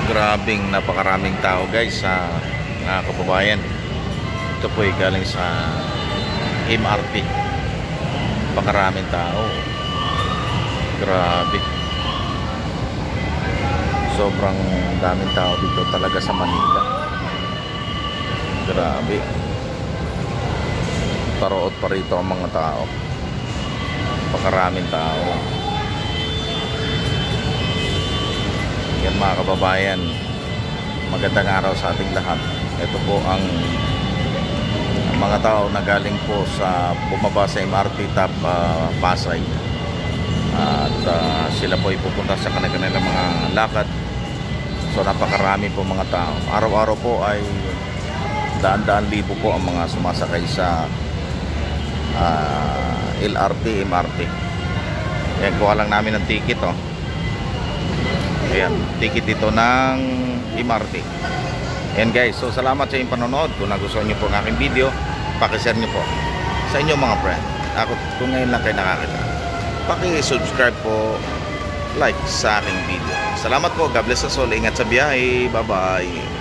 Grabing napakaraming tao guys sa mga kababayan. Ito po ay galing sa MRT. Napakaraming tao. Grabe. Sobrang daming tao dito talaga sa Manila. Grabe. Paroot pa rito ang mga tao. Napakaraming tao. Yan mga kababayan, magandang araw sa ating lahat. Ito po ang mga tao na galing po sa bumaba sa MRT Top Pasay. At sila po ay pupunta sa kanilang mga lakad. So napakarami po mga tao. Araw-araw po ay daan-daan libo po ang mga sumasakay sa LRT, MRT. Yan, kuha lang namin ng ticket oh. Ayan, ticket ito ng MRT. Ayan guys, so salamat sa inyong panonood. Kung nagustuhan nyo po ang aking video, pakishare nyo po sa inyong mga friend. Ako, kung ngayon lang kayo nakakita, paki-subscribe po, like sa aking video. Salamat po, God bless us all. Ingat sa biyahe, bye bye.